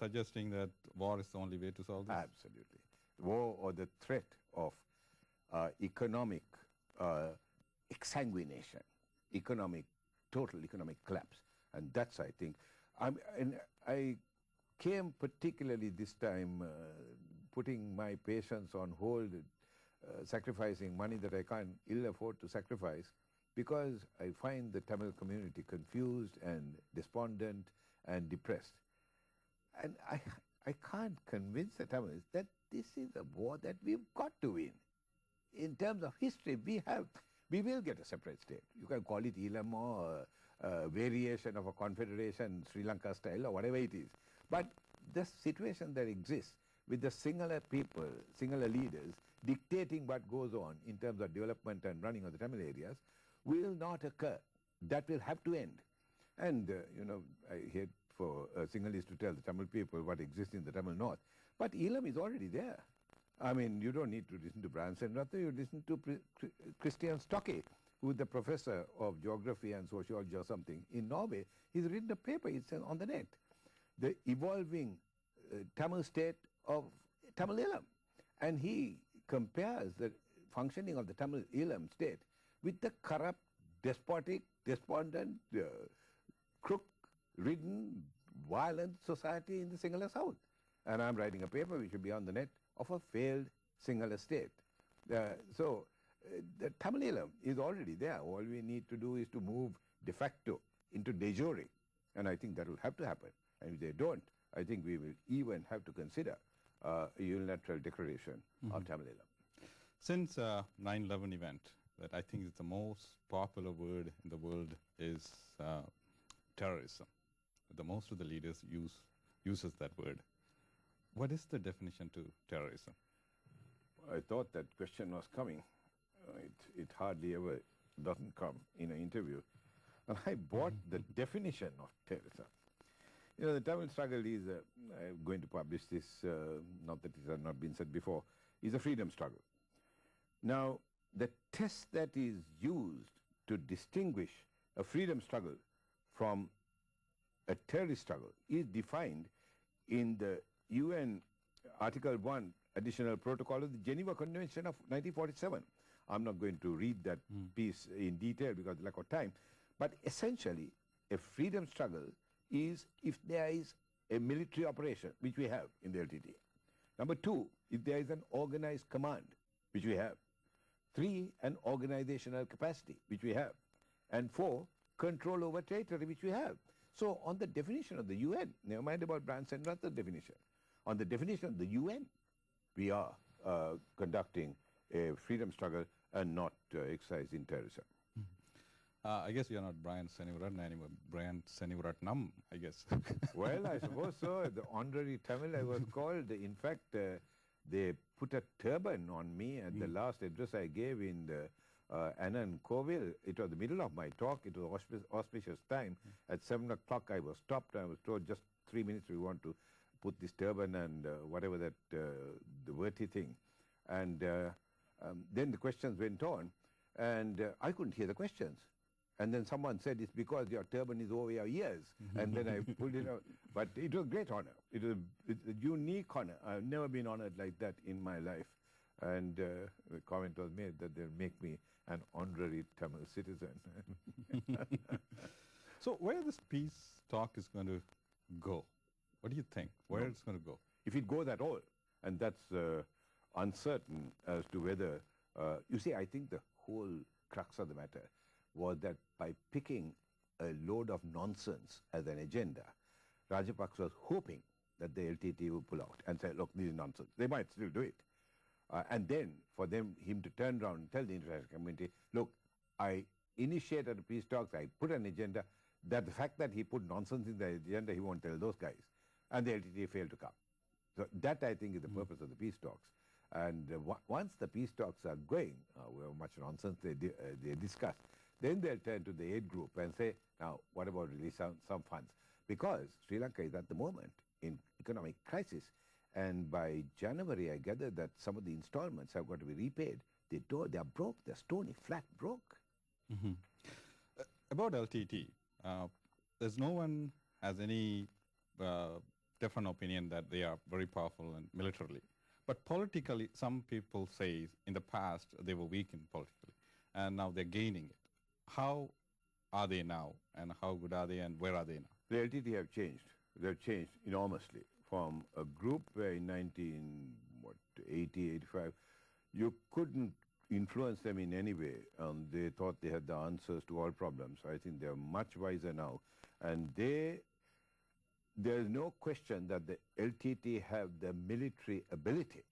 suggesting that war is the only way to solve this? Absolutely. War or the threat of economic exsanguination, total economic collapse. And that's, I think, and I came particularly this time putting my patience on hold, sacrificing money that I can't ill afford to sacrifice, because I find the Tamil community confused and despondent and depressed. And I can't convince the Tamils that this is a war that we've got to win. In terms of history, we will get a separate state. You can call it Elam or a variation of a confederation, Sri Lanka style or whatever it is. But the situation that exists with the singular people, singular leaders dictating what goes on in terms of development and running of the Tamil areas will not occur. That will have to end. And, I hate for Sinhalese to tell the Tamil people what exists in the Tamil North. But Elam is already there. I mean, you don't need to listen to Brian Senewiratne, you listen to Christian Stokke, who is the professor of geography and sociology or something in Norway. He's written a paper, it's on the net. The evolving Tamil state of Tamil Elam. And he compares the functioning of the Tamil Elam state with the corrupt, despotic, despondent, crook-ridden, violent society in the Sinhala South. And I'm writing a paper which will be on the net of a failed Sinhala state. So the Tamil Elam is already there. All we need to do is to move de facto into de jure. And I think that will have to happen. And if they don't, I think we will even have to consider a unilateral declaration of Tamil Elam. Since 9/11 event, that I think is the most popular word in the world is terrorism. The most of the leaders uses that word. What is the definition to terrorism? I thought that question was coming. It hardly ever doesn't come in an interview. And I bought the definition of terrorism. The Tamil struggle is, I'm going to publish this, not that it has not been said before, is a freedom struggle. Now, the test that is used to distinguish a freedom struggle from a terrorist struggle is defined in the UN Article 1 Additional Protocol of the Geneva Convention of 1947. I'm not going to read that piece in detail because of lack of time. But essentially, a freedom struggle is if there is a military operation, which we have in the LTT. Number two, if there is an organized command, which we have. 3, an organizational capacity, which we have. And 4, control over territory, which we have. So on the definition of the UN, never mind about Brian Senewiratne's definition, on the definition of the UN, we are conducting a freedom struggle and not exercising terrorism. I guess you're not Brian Senewiratne anymore, Brian Senewiratnam, I guess. Well, I suppose so. The honorary Tamil I was called. In fact, they put a turban on me at the last address I gave in the Anand Kovil. It was the middle of my talk. It was auspicious time. At 7 o'clock I was stopped. I was told just 3 minutes we want to put this turban and whatever that, the worthy thing. And then the questions went on. And I couldn't hear the questions. And then someone said, it's because your turban is over your ears. And then I pulled it out. But it was a great honor. It's a unique honor. I've never been honored like that in my life. And the comment was made that they'll make me an honorary Tamil citizen. So where this peace talk is going to go? What do you think? Where it's going to go? If it goes at all, and that's uncertain as to whether, you see, I think the whole crux of the matter was that by picking a load of nonsense as an agenda, Rajapaksa was hoping that the LTT would pull out and say, look, this is nonsense. They might still do it. And then for him to turn around and tell the international community, look, I initiated the peace talks, I put an agenda, that the fact that he put nonsense in the agenda, he won't tell those guys. And the LTT failed to come. So that, I think, is the purpose of the peace talks. And once the peace talks are going, however much nonsense they discuss, then they'll turn to the aid group and say, now, what about release some funds? Because Sri Lanka is at the moment in economic crisis. And by January, I gather that some of the installments have got to be repaid. They are broke. They're stony, flat broke. About LTT, there's no one has any different opinion that they are very powerful and militarily. But politically, some people say in the past they were weak in politically, and now they're gaining it. How are they now, and how good are they, and where are they now? The LTT have changed. They've changed enormously from a group where in 1980, 85, you couldn't influence them in any way. They thought they had the answers to all problems. I think they're much wiser now. And there's no question that the LTT have the military ability.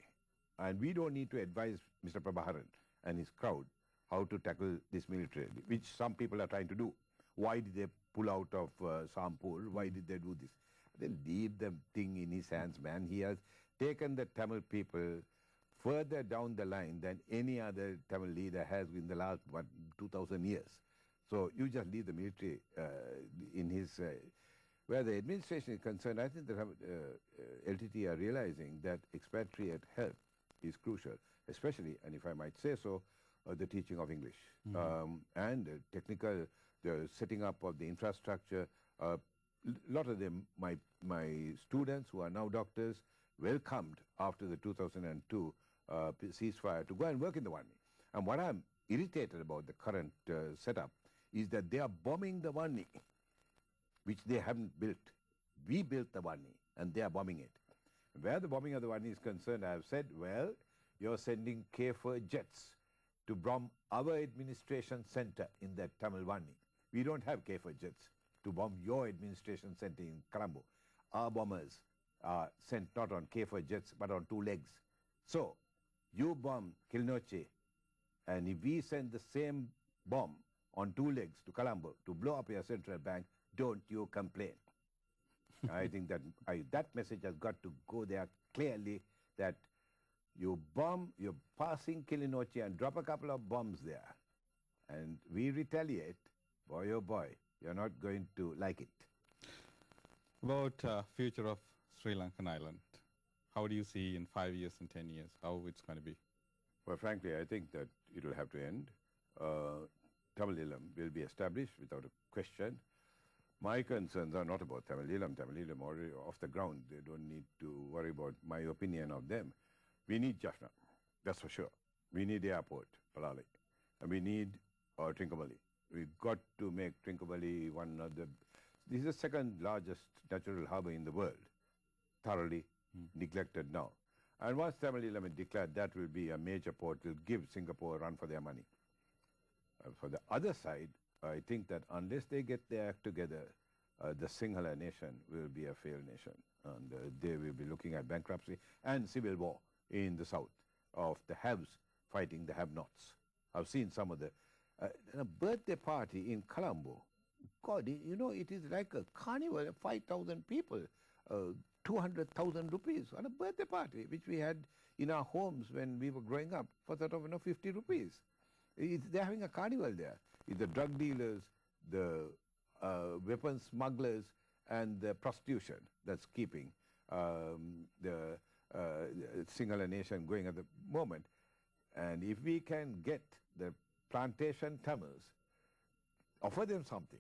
And we don't need to advise Mr. Prabharan and his crowd how to tackle this military, which some people are trying to do. Why did they pull out of Sampur? Why did they do this? They leave the thing in his hands, man. He has taken the Tamil people further down the line than any other Tamil leader has in the last, 2,000 years. So you just leave the military in his... where the administration is concerned, I think the LTT are realizing that expatriate help is crucial, especially, and if I might say so, the teaching of English and technical, the setting up of the infrastructure. A lot of them, my students who are now doctors, welcomed after the 2002 ceasefire to go and work in the Wani. And what I'm irritated about the current setup is that they are bombing the Wani, which they haven't built. We built the Wani, and they are bombing it. Where the bombing of the Wani is concerned, I have said, well, you're sending K4 jets to bomb our administration center in that Tamil Wani. We don't have K4 jets to bomb your administration center in Colombo. Our bombers are sent not on K4 jets, but on 2 legs. So, you bomb Kilnoche, and if we send the same bomb on 2 legs to Colombo to blow up your central bank, don't you complain. I think that that message has got to go there clearly, that you bomb, you're passing Kilinoche and drop a couple of bombs there, and we retaliate, boy oh boy, you're not going to like it. About future of Sri Lankan island, how do you see in 5 years and 10 years, how it's going to be? Well, frankly, I think that it will have to end. Tamil Eelam will be established without a question. My concerns are not about Tamil Eelam. Tamil Eelam already off the ground. They don't need to worry about my opinion of them. We need Jaffna, that's for sure. We need the airport, Palali. And we need Trincomalee. We've got to make Trincomalee one of the... This is the second largest natural harbor in the world, thoroughly neglected now. And once Tamil Eelam is declared, that will be a major port. It will give Singapore a run for their money. For the other side, I think that unless they get their act together, the Sinhala nation will be a failed nation. And they will be looking at bankruptcy and civil war in the south of the haves fighting the have-nots. I've seen some of the... a birthday party in Colombo. God, you know, it is like a carnival, 5,000 people, 200,000 rupees on a birthday party, which we had in our homes when we were growing up for sort of 50 rupees. They're having a carnival there. It's the drug dealers, the weapons smugglers, and the prostitution that's keeping the Sinhala nation going at the moment. And if we can get the plantation Tamils, offer them something,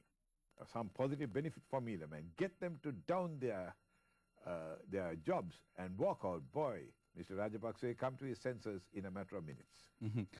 some positive benefit from Eelam, and get them to down their jobs and walk out, boy, Mr. Rajapaksa come to his senses in a matter of minutes.